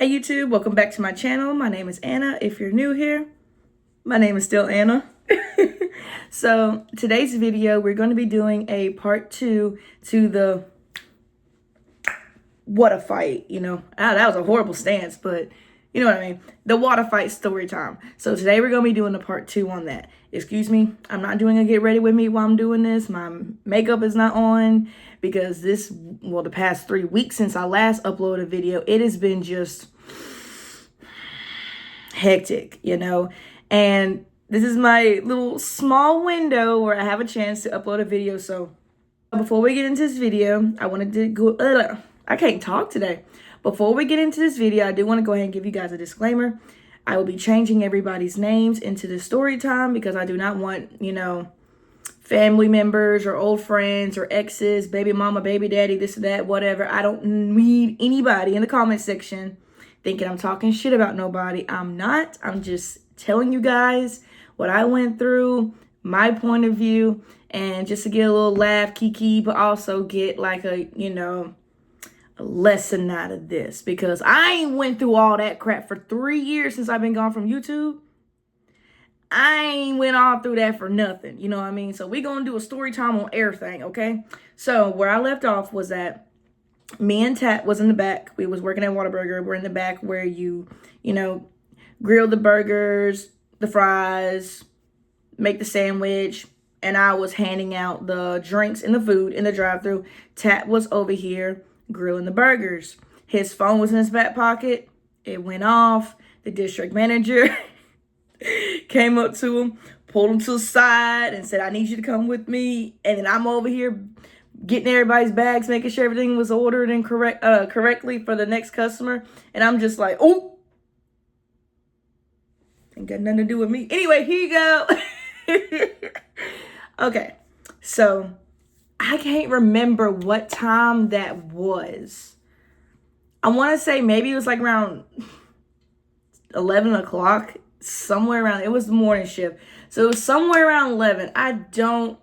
Hey YouTube, welcome back to my channel. My name is Anna. If you're new here, my name is still Anna. So today's video, we're going to be doing a part 2 to the what a fight, that was a horrible stance, but you know what I mean, the water fight story time. So today we're going to be doing the part 2 on that. Excuse me, I'm not doing a get ready with me while I'm doing this. My makeup is not on because the past 3 weeks since I last uploaded a video, it has been just hectic, and this is my little small window where I have a chance to upload a video. So before we get into this video, I wanted to go, I can't talk today. Before we get into this video, I do want to go ahead and give you guys a disclaimer. I will be changing everybody's names into the story time because I do not want, family members or old friends or exes, baby mama, baby daddy, this or that, whatever. I don't need anybody in the comment section thinking I'm talking shit about nobody. I'm not. I'm just telling you guys what I went through, my point of view, and just to get a little laugh, kiki, but also get like a lesson out of this, because I ain't went through all that crap for 3 years since I've been gone from YouTube. I ain't went all through that for nothing, you know what I mean? So we gonna do a story time on everything, okay? So where I left off was that me and Tat was in the back. We was working at Whataburger. We're in the back where you grill the burgers, the fries, make the sandwich, and I was handing out the drinks and the food in the drive-thru. Tat was over here grilling the burgers. His phone was in his back pocket. It went off. The district manager came up to him, pulled him to the side, and said, "I need you to come with me." And then I'm over here getting everybody's bags, making sure everything was ordered and correctly for the next customer. And I'm just like, oh, ain't got nothing to do with me. Anyway, here you go. Okay, so I can't remember what time that was. I want to say maybe it was like around 11 o'clock, somewhere around. It was the morning shift. So it was somewhere around 11. I don't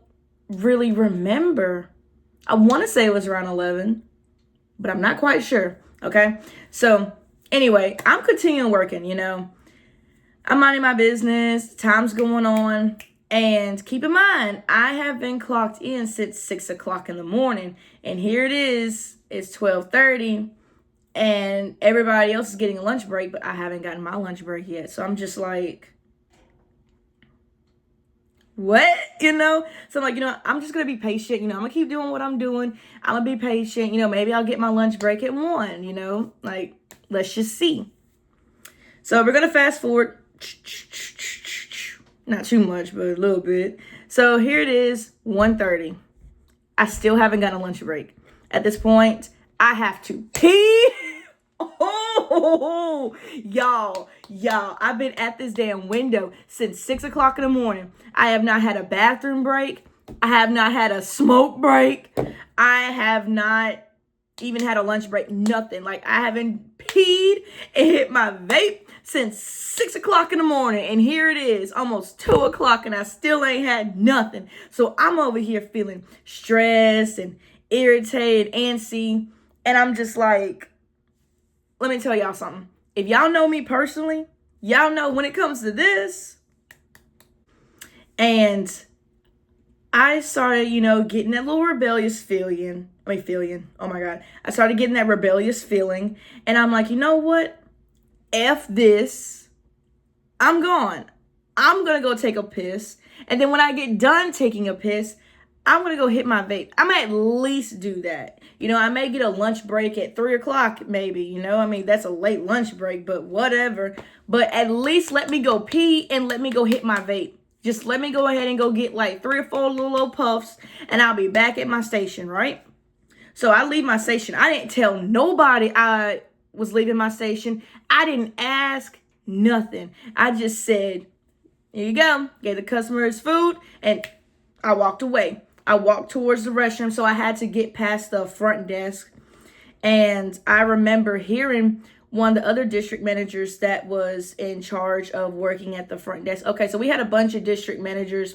really remember. I want to say it was around 11, but I'm not quite sure, okay? So anyway, I'm continuing working, I'm minding my business, time's going on, and keep in mind, I have been clocked in since 6 o'clock in the morning, and here it is, it's 12:30, and everybody else is getting a lunch break, but I haven't gotten my lunch break yet, so I'm just like, what? So I'm like, I'm just gonna be patient. I'm gonna keep doing what I'm doing. I'm gonna be patient. Maybe I'll get my lunch break at 1. Like, let's just see. So we're gonna fast forward, not too much, but a little bit. So here it is, 1:30. I still haven't got a lunch break. At this point, I have to pee. Oh, y'all, I've been at this damn window since 6 o'clock in the morning. I have not had a bathroom break. I have not had a smoke break. I have not even had a lunch break, nothing. Like, I haven't peed and hit my vape since 6 o'clock in the morning. And here it is, almost 2 o'clock, and I still ain't had nothing. So I'm over here feeling stressed and irritated, antsy. And I'm just like, let me tell y'all something. If y'all know me personally, y'all know when it comes to this, and I started, getting that little rebellious feeling. Oh my God. I started getting that rebellious feeling, and I'm like, you know what? F this. I'm gone. I'm going to go take a piss. And then when I get done taking a piss, I'm going to go hit my vape. I might at least do that. I may get a lunch break at 3 o'clock maybe, that's a late lunch break, but whatever. But at least let me go pee and let me go hit my vape. Just let me go ahead and go get like 3 or 4 little puffs, and I'll be back at my station, right? So I leave my station. I didn't tell nobody I was leaving my station. I didn't ask nothing. I just said, here you go. Gave the customer his food, and I walked away. I walked towards the restroom, so I had to get past the front desk. And I remember hearing one of the other district managers that was in charge of working at the front desk. Okay, so we had a bunch of district managers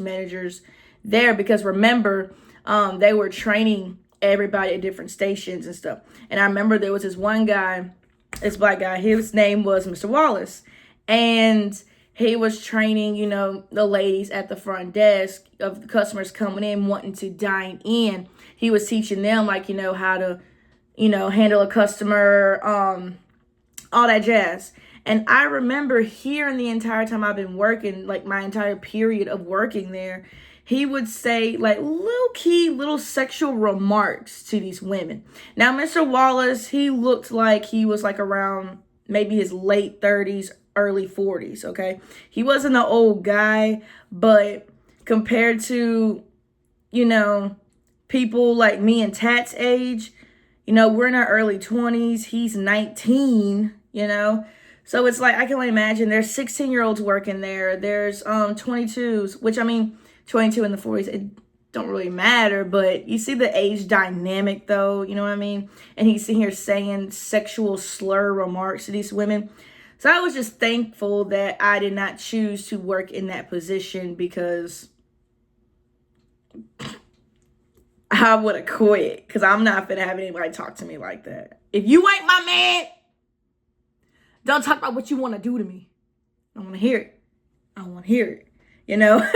there because remember, they were training everybody at different stations and stuff. And I remember there was this one guy This black guy, his name was Mr. Wallace. And he was training, you know, the ladies at the front desk of the customers coming in wanting to dine in. He was teaching them, like, you know, how to, you know, handle a customer, all that jazz. And I remember hearing the entire time I've been working, like my entire period of working there, he would say like little sexual remarks to these women. Now, Mr. Wallace, he looked like he was like around maybe his late 30s, early 40s, okay? He wasn't an old guy, but compared to, you know, people like me and Tat's age, you know, we're in our early 20s. He's 19, you know? So it's like, I can only imagine there's 16-year-olds working there. There's 22s, which I mean, 22 in the 40s, it don't really matter, but you see the age dynamic though, you know what I mean? And he's sitting here saying sexual slur remarks to these women. So I was just thankful that I did not choose to work in that position, because I would have quit, because I'm not finna have anybody talk to me like that. If you ain't my man, don't talk about what you want to do to me. I want to hear it. I want to hear it, you know?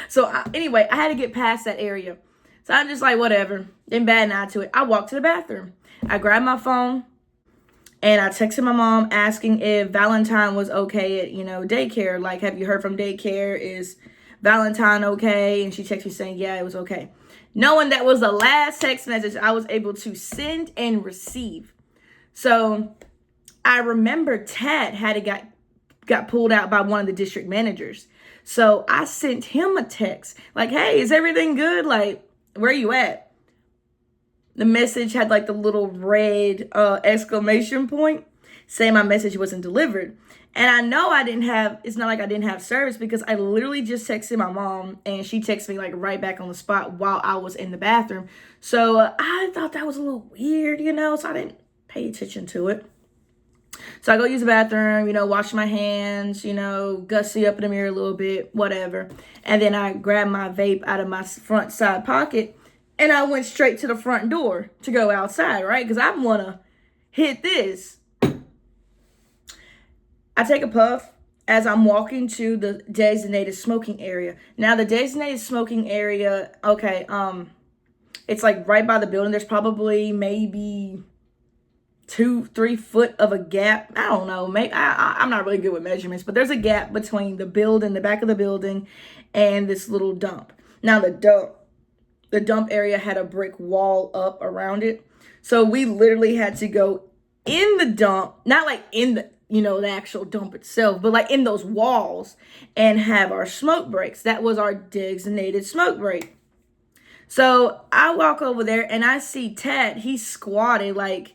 So anyway, I had to get past that area. So I'm just like, whatever. Didn't bat an eye to it. I walked to the bathroom. I grabbed my phone and I texted my mom asking if Valentine was okay at, you know, daycare. Like, have you heard from daycare? Is Valentine okay? And she texted me saying, yeah, it was okay. Knowing that was the last text message I was able to send and receive. So I remember Tad got pulled out by one of the district managers. So I sent him a text like, hey, is everything good? Like, where you at? The message had like the little red exclamation point saying my message wasn't delivered. And I know it's not like I didn't have service, because I literally just texted my mom and she texted me like right back on the spot while I was in the bathroom. So I thought that was a little weird, you know, so I didn't pay attention to it. So I go use the bathroom, you know, wash my hands, you know, gussy up in the mirror a little bit, whatever. And then I grabbed my vape out of my front side pocket and I went straight to the front door to go outside, right? Because I want to hit this. I take a puff as I'm walking to the designated smoking area. Now, the designated smoking area, okay, it's like right by the building. There's probably maybe 2-3 foot of a gap. I don't know. Maybe I'm not really good with measurements, but there's a gap between the building, the back of the building, and this little dump. Now the dump area had a brick wall up around it. So we literally had to go in the dump, not like in the, you know, the actual dump itself, but like in those walls and have our smoke breaks. That was our designated smoke break. So I walk over there and I see Ted. He's squatted like,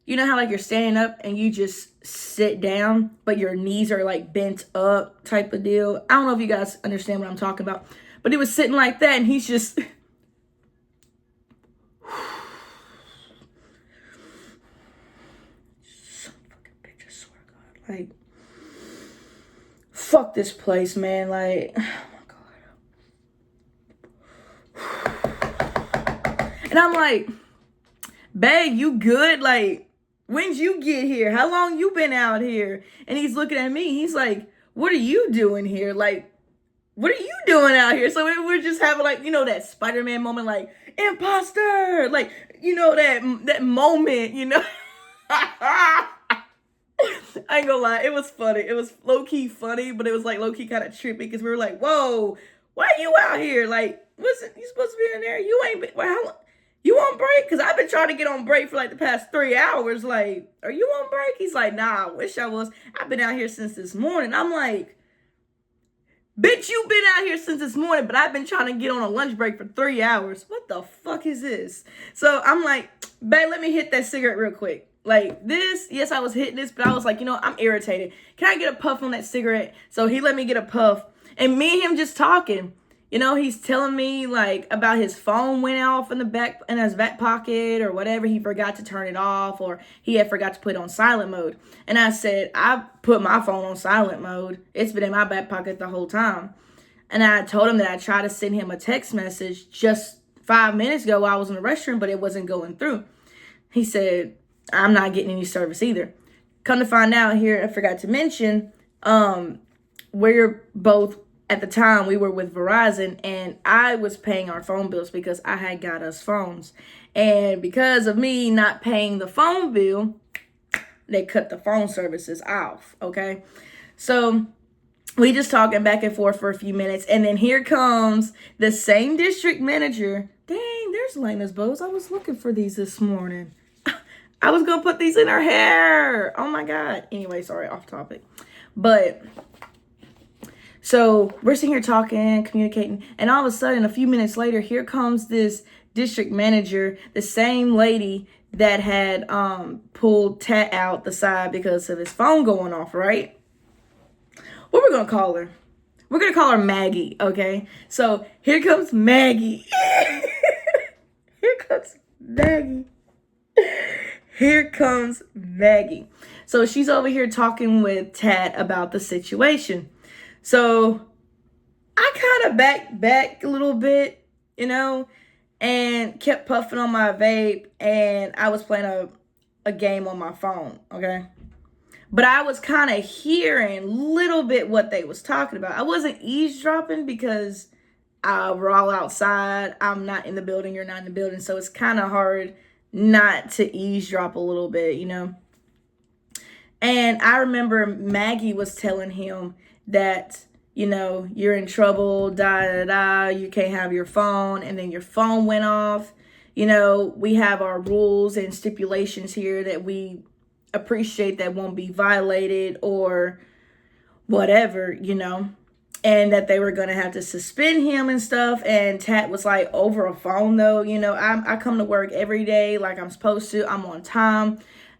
you know how like you're standing up and you just sit down, but your knees are like bent up type of deal. I don't know if you guys understand what I'm talking about, but he was sitting like that and he's just... Like, fuck this place, man. Like, oh my God. And I'm like, babe, you good? Like, when'd you get here? How long you been out here? And he's looking at me. He's like, what are you doing here? Like, what are you doing out here? So we're just having like, you know, that Spider-Man moment, like, imposter. Like, you know, that moment, you know. I ain't gonna lie, it was funny. It was low-key funny, but it was like low-key kind of trippy because we were like, whoa, why are you out here? Like, listen, you supposed to be in there. You ain't been, well, how long? You on break? Because I've been trying to get on break for like the past 3 hours. Like, are you on break? He's like, nah, I wish I was. I've been out here since this morning. I'm like, bitch, you been out here since this morning, but I've been trying to get on a lunch break for 3 hours. What the fuck is this? So I'm like, babe, let me hit that cigarette real quick. Like this, yes, I was hitting this, but I was like, you know, I'm irritated. Can I get a puff on that cigarette? So he let me get a puff. And me and him just talking. You know, he's telling me like about his phone went off in his back pocket or whatever. He forgot to turn it off or he had forgot to put it on silent mode. And I said, I put my phone on silent mode. It's been in my back pocket the whole time. And I told him that I tried to send him a text message just 5 minutes ago while I was in the restroom, but it wasn't going through. He said, I'm not getting any service either. come to find out here, I forgot to mention, we're both, at the time, we were with Verizon, and I was paying our phone bills because I had got us phones. And because of me not paying the phone bill, they cut the phone services off, okay? So we just talking back and forth for a few minutes, and then here comes the same district manager. Dang, there's Lena's bows. I was looking for these this morning. I was going to put these in her hair. Oh, my God. Anyway, sorry, off topic. But so we're sitting here talking, communicating, and all of a sudden, a few minutes later, here comes this district manager, the same lady that had pulled Tat out the side because of his phone going off, right? What we're going to call her? We're going to call her Maggie, okay? So here comes Maggie. Here comes Maggie. Here comes Maggie. So she's over here talking with Tat about the situation. So I kind of back a little bit, you know, and kept puffing on my vape, and I was playing a game on my phone, okay? But I was kind of hearing a little bit what they was talking about. I wasn't eavesdropping because we're all outside. I'm not in the building. You're not in the building. So it's kind of hard not to eavesdrop a little bit, you know? And I remember Maggie was telling him that, you know, you're in trouble, you can't have your phone, and then your phone went off. You know, we have our rules and stipulations here that we appreciate that won't be violated or whatever, you know, and that they were going to have to suspend him and stuff. And Tat was like, over a phone though, you know, I come to work every day like I'm supposed to. I'm on time.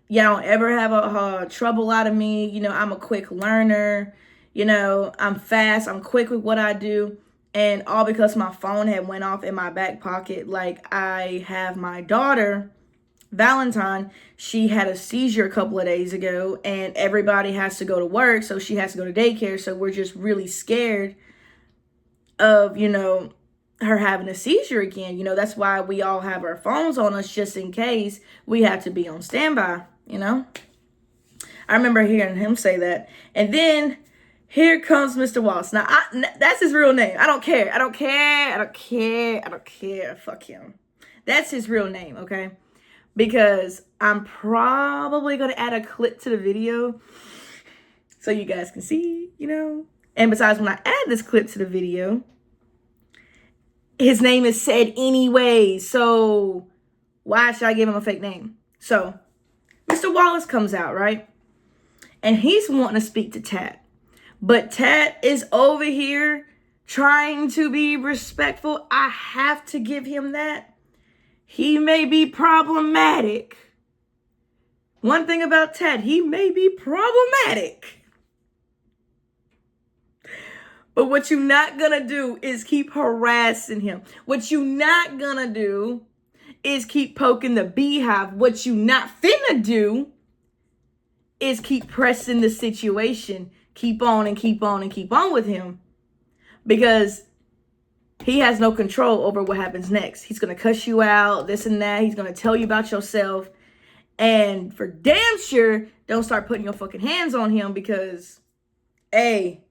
Y'all don't ever have a trouble out of me. You know, I'm a quick learner. You know, I'm fast. I'm quick with what I do. And all because my phone had went off in my back pocket. Like, I have my daughter, Valentine. She had a seizure a couple of days ago. And everybody has to go to work. So she has to go to daycare. So we're just really scared of, you know, her having a seizure again. You know, that's why we all have our phones on us just in case we have to be on standby, you know. I remember hearing him say that. And then here comes Mr. Wallace. Now, that's his real name. I don't care. Fuck him. That's his real name, okay? Because I'm probably going to add a clip to the video so you guys can see, you know. And besides, when I add this clip to the video, his name is said anyway. So why should I give him a fake name? So Mr. Wallace comes out, right? And he's wanting to speak to Tat. But Tat is over here trying to be respectful. I have to give him that. He may be problematic. One thing about Tat, he may be problematic. But what you're not going to do is keep harassing him. What you're not going to do is keep poking the beehive. What you not finna do is keep pressing the situation. Keep on and keep on and keep on with him. Because he has no control over what happens next. He's going to cuss you out, this and that. He's going to tell you about yourself. And for damn sure, don't start putting your fucking hands on him because, hey,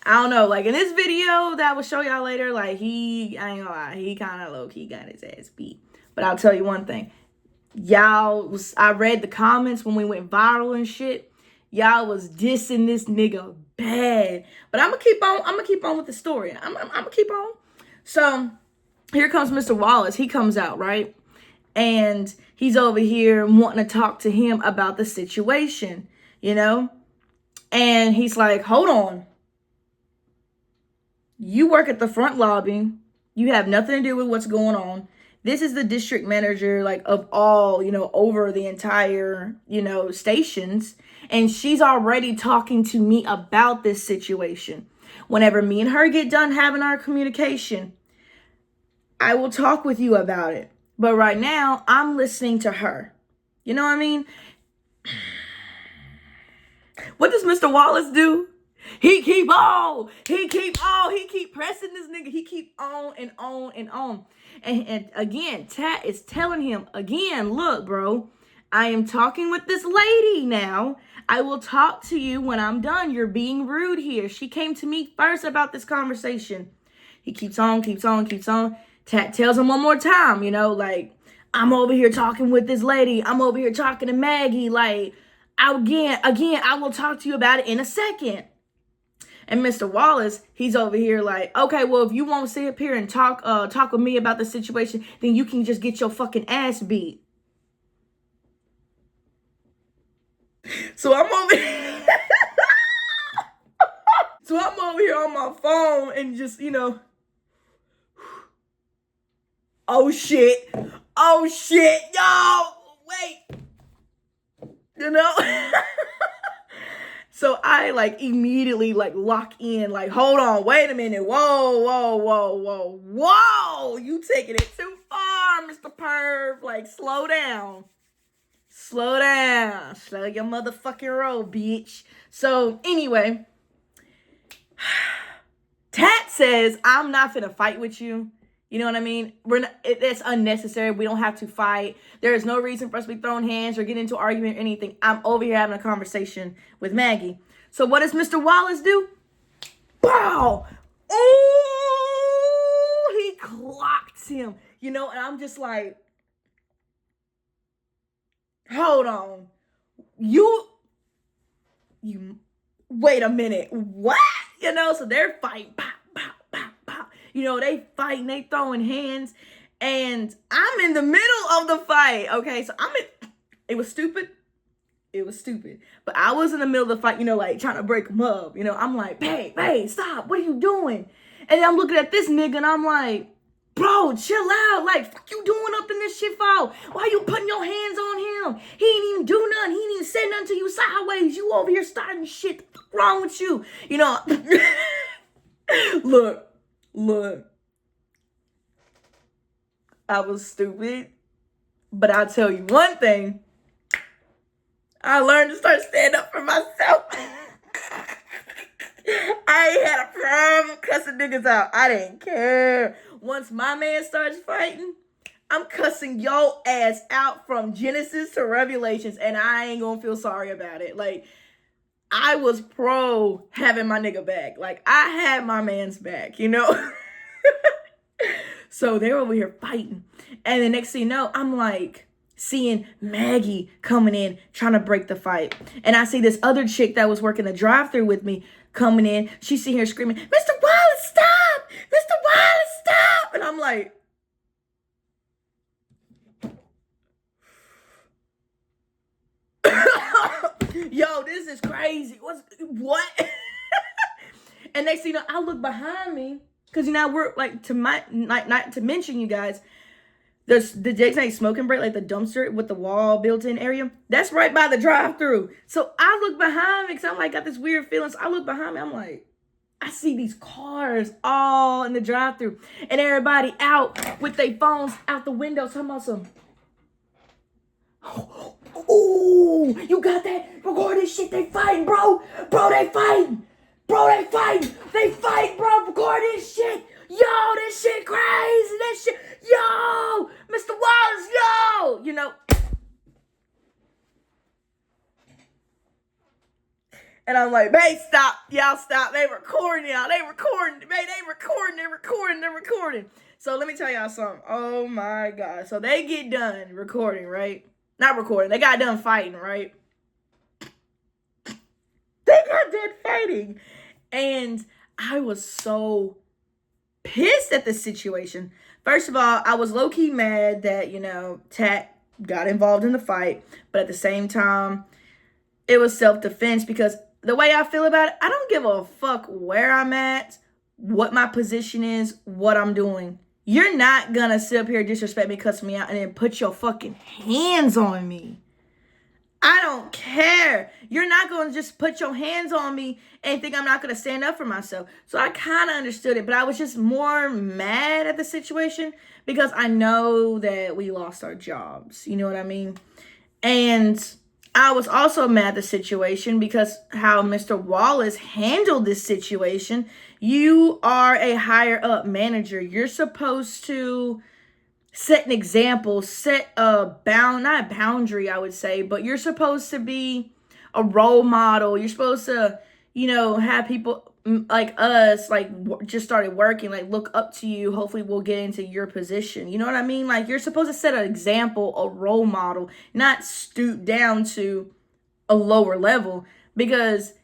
I don't know. Like in this video that I will show y'all later, like I ain't gonna lie, he kind of low-key got his ass beat. But I'll tell you one thing. I read the comments when we went viral and shit. Y'all was dissing this nigga bad. But I'm gonna keep on with the story. I'm gonna keep on. So here comes Mr. Wallace. He comes out, right? And he's over here wanting to talk to him about the situation, you know? And he's like, hold on. You work at the front lobby. You have nothing to do with what's going on. This is the district manager, like, of all, you know, over the entire, you know, stations. And she's already talking to me about this situation. Whenever me and her get done having our communication, I will talk with you about it. But right now, I'm listening to her. You know what I mean? What does Mr. Wallace do? He keep pressing this nigga. He keep on and on and on. And again, Tat is telling him, again, look, bro, I am talking with this lady now. I will talk to you when I'm done. You're being rude here. She came to me first about this conversation. He keeps on. Tat tells him one more time, like, I'm over here talking with this lady. I'm over here talking to Maggie. Like, again, I will talk to you about it in a second. And Mr. Wallace, he's over here like, okay, well, if you won't sit up here and talk with me about the situation, then you can just get your fucking ass beat. So I'm over here. On my phone and just, oh shit, y'all, wait, So I immediately lock in, hold on, wait a minute, whoa, you taking it too far, Mr. Perv, slow down, slow your motherfucking roll, bitch. So anyway, Tat says, I'm not finna fight with you. You know what I mean? It's unnecessary. We don't have to fight. There is no reason for us to be throwing hands or get into an argument or anything. I'm over here having a conversation with Maggie. So what does Mr. Wallace do? Bow! Oh, he clocked him. And I'm just like, hold on. You, wait a minute. What? So they're fighting. Pow, pow, pow, pow. They fighting, they throwing hands, and I'm in the middle of the fight. Okay, so it was stupid. But I was in the middle of the fight, trying to break them up. I'm like, hey, stop. What are you doing? And I'm looking at this nigga, and I'm like, bro, chill out. Fuck you doing up in this shit for? Why you putting your hands on him? He ain't even do nothing. He ain't even say nothing to you sideways. You over here starting shit. The fuck wrong with you? Look. I was stupid. But I'll tell you one thing. I learned to start standing up for myself. I ain't had a problem cussing niggas out. I didn't care. Once my man starts fighting, I'm cussing your ass out from Genesis to Revelations, and I ain't gonna feel sorry about it. I was pro having my nigga back. I had my man's back, So they're over here fighting. And the next thing you know, I'm seeing Maggie coming in, trying to break the fight. And I see this other chick that was working the drive-thru with me coming in. She's sitting here screaming, Mr. Wallace, stop! Mr. Wallace, stop! And I'm like, yo, this is crazy. What? And next thing you know, I look behind me, because we're not to mention, you guys, there's the Jake's Night smoking break, the dumpster with the wall built-in area. That's right by the drive-thru. So I look behind me, because I'm got this weird feeling. So I look behind me, I'm like, I see these cars all in the drive-thru, and everybody out with their phones out the window talking about some. Oh, you got that? Record this shit. They fighting, bro. They fighting. They fight, bro. Record this shit. Yo, this shit crazy. This shit. Yo, Mr. Wallace, yo. And I'm like, babe, stop. Y'all stop. They recording, y'all. They recording. Babe, they recording. So let me tell y'all something. Oh, my God. So they get done recording, right? Not recording. They got done fighting, right? They got done fighting. And I was so pissed at the situation. First of all, I was low-key mad that, Tat got involved in the fight. But at the same time, it was self-defense, because the way I feel about it, I don't give a fuck where I'm at, what my position is, what I'm doing. You're not gonna sit up here, disrespect me, cuss me out, and then put your fucking hands on me. I don't care. You're not gonna just put your hands on me and think I'm not gonna stand up for myself. So I kind of understood it, but I was just more mad at the situation because I know that we lost our jobs. You know what I mean? And I was also mad at the situation because how Mr. Wallace handled this situation. You are a higher up manager. You're supposed to set an example, set a not a boundary, I would say, but you're supposed to be a role model. You're supposed to, have people like us, like just started working, like look up to you. Hopefully we'll get into your position. You know what I mean? Like you're supposed to set an example, a role model, not stoop down to a lower level. Because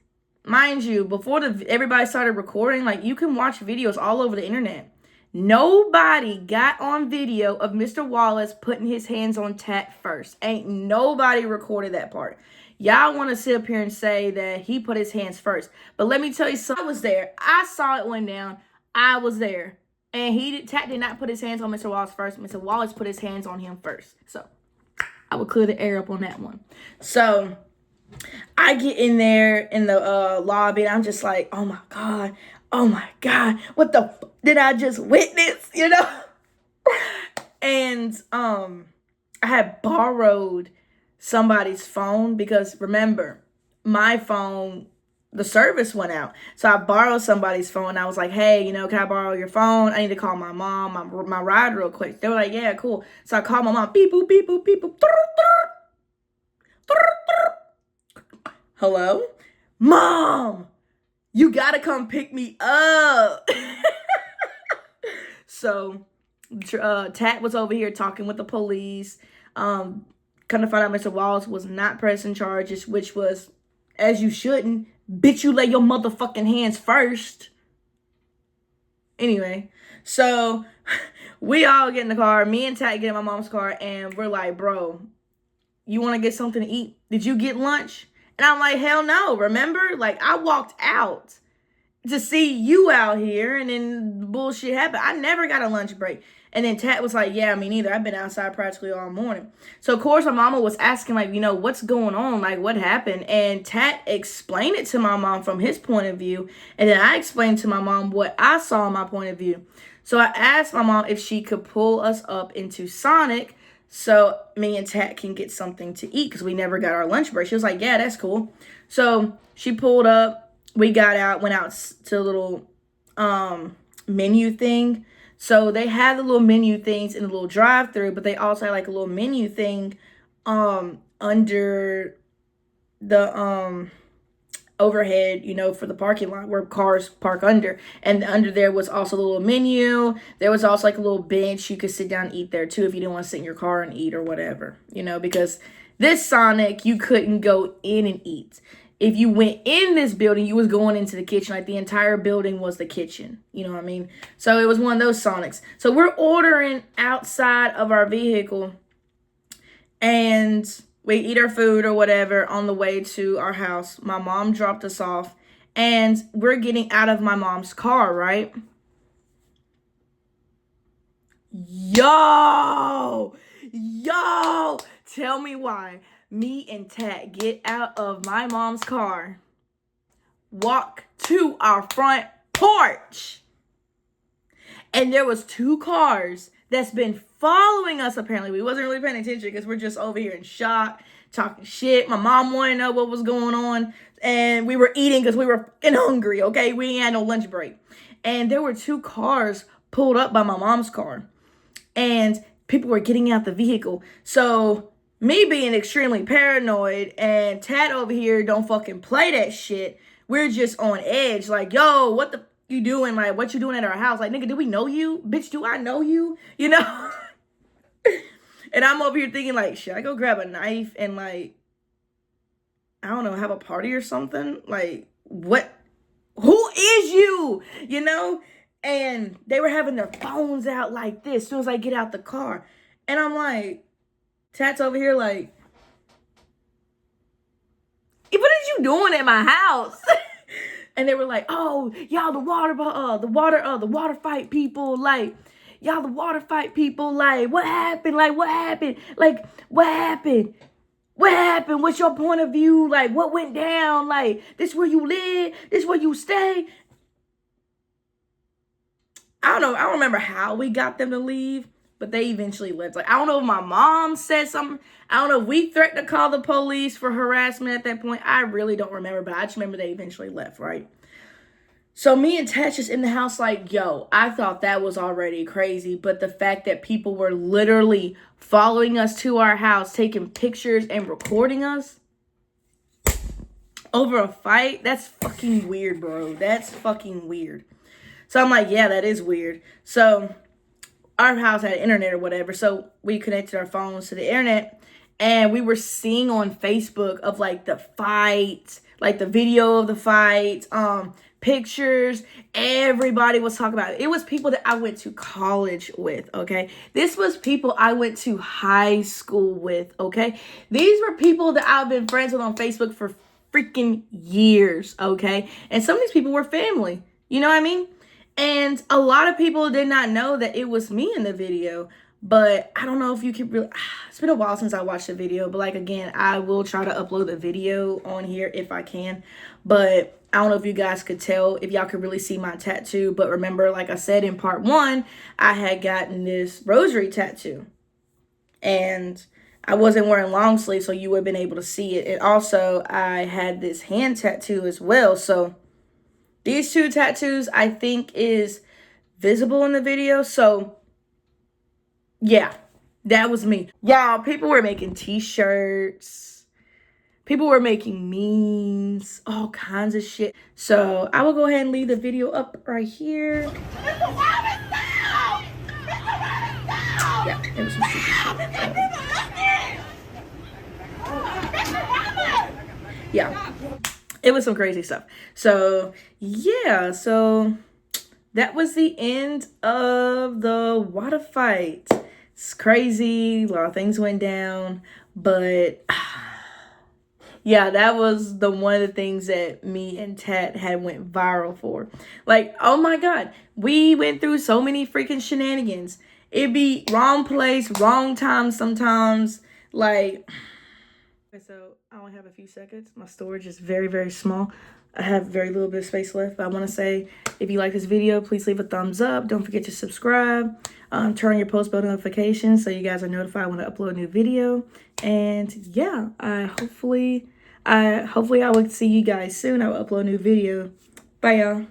mind you, before everybody started recording, like you can watch videos all over the internet. Nobody got on video of Mr. Wallace putting his hands on Tat first. Ain't nobody recorded that part. Y'all want to sit up here and say that he put his hands first. But let me tell you something. I was there. I saw it went down. I was there. And Tat did not put his hands on Mr. Wallace first. Mr. Wallace put his hands on him first. So, I would clear the air up on that one. So, I get in there in the lobby and I'm just like, oh my God, what the did I just witness, And I had borrowed somebody's phone because remember, my phone, the service went out. So I borrowed somebody's phone. I was like, hey, can I borrow your phone? I need to call my mom, my ride real quick. They were like, yeah, cool. So I called my mom, beep, boop, beep, boop, beep, boop. Hello? Mom, you gotta come pick me up. So, Tat was over here talking with the police. Kind of find out Mr. Wallace was not pressing charges, which was, as you shouldn't. Bitch, you lay your motherfucking hands first. Anyway, so we all get in the car. Me and Tat get in my mom's car, and we're like, bro, you want to get something to eat? Did you get lunch? And I'm like, hell no, remember? Like, I walked out to see you out here, and then bullshit happened. I never got a lunch break. And then Tat was like, yeah, me neither. I've been outside practically all morning. So, of course, my mama was asking, like, what's going on? Like, what happened? And Tat explained it to my mom from his point of view. And then I explained to my mom what I saw in my point of view. So, I asked my mom if she could pull us up into Sonic so me and Tat can get something to eat because we never got our lunch break. She was like, yeah, that's cool. So, she pulled up. We got out, went out to a little menu thing. So they had the little menu things in the little drive-thru, but they also had like a little menu thing under the overhead, for the parking lot where cars park under. And under there was also a little menu. There was also like a little bench. You could sit down and eat there too if you didn't want to sit in your car and eat or whatever, because this Sonic, you couldn't go in and eat. If you went in this building, you was going into the kitchen. Like, the entire building was the kitchen. You know what I mean? So, it was one of those Sonics. So, we're ordering outside of our vehicle. And we eat our food or whatever on the way to our house. My mom dropped us off. And we're getting out of my mom's car, right? Yo! Tell me why. Me and Tat get out of my mom's car, walk to our front porch, and there was 2 cars that's been following us. Apparently, we wasn't really paying attention because we're just over here in shock, talking shit. My mom wanted to know what was going on, and we were eating because we were fucking hungry, okay? We ain't had no lunch break. And there were 2 cars pulled up by my mom's car, and people were getting out the vehicle. So, me being extremely paranoid and Tat over here don't fucking play that shit. We're just on edge. Like, yo, what the you doing? Like, what you doing at our house? Like, nigga, do we know you? Bitch, do I know you? And I'm over here thinking, like, should I go grab a knife and, like, I don't know, have a party or something? Like, what? Who is you? And they were having their phones out like this as soon as I get out the car. And I'm like, Tat's over here like, what are you doing at my house? And they were like, oh, y'all the water fight people, like, y'all the water fight people, like, what happened? Like, what happened? Like, what happened? What happened? What's your point of view? Like, what went down? Like, this where you live? This where you stay? I don't know. I don't remember how we got them to leave, but they eventually left. Like, I don't know if my mom said something. I don't know if we threatened to call the police for harassment at that point. I really don't remember, but I just remember they eventually left, right? So me and Tat just in the house like, yo, I thought that was already crazy. But the fact that people were literally following us to our house, taking pictures and recording us over a fight, that's fucking weird, bro. That's fucking weird. So I'm like, yeah, that is weird. So our house had internet or whatever. So we connected our phones to the internet. And we were seeing on Facebook of like the fight, like the video of the fight, pictures. Everybody was talking about it. It was people that I went to college with, okay? This was people I went to high school with, okay? These were people that I've been friends with on Facebook for freaking years, okay? And some of these people were family, you know what I mean? And a lot of people did not know that it was me in the video. But I don't know if you can really, it's been a while since I watched the video. But like, again, I will try to upload the video on here if I can. But I don't know if you guys could tell, if y'all could really see my tattoo. But remember, like I said in part 1, I had gotten this rosary tattoo. And I wasn't wearing long sleeves, so you would have been able to see it. And also, I had this hand tattoo as well. So these 2 tattoos, I think, is visible in the video. So yeah, that was me. Y'all, people were making t-shirts. People were making memes, all kinds of shit. So I will go ahead and leave the video up right here. Yeah, it was some stupid shit. Yeah, it was some crazy stuff. So yeah, so that was the end of the water fight. It's crazy. A lot of things went down. But yeah, that was one of the things that me and Tat had went viral for. Like, oh my God. We went through so many freaking shenanigans. It'd be wrong place, wrong time sometimes. Like, okay, so I only have a few seconds. My storage is very, very small. I have very little bit of space left. But I want to say, if you like this video, please leave a thumbs up. Don't forget to subscribe. Turn on your post bell notifications so you guys are notified when I upload a new video. And yeah, hopefully I will see you guys soon. I will upload a new video. Bye, y'all.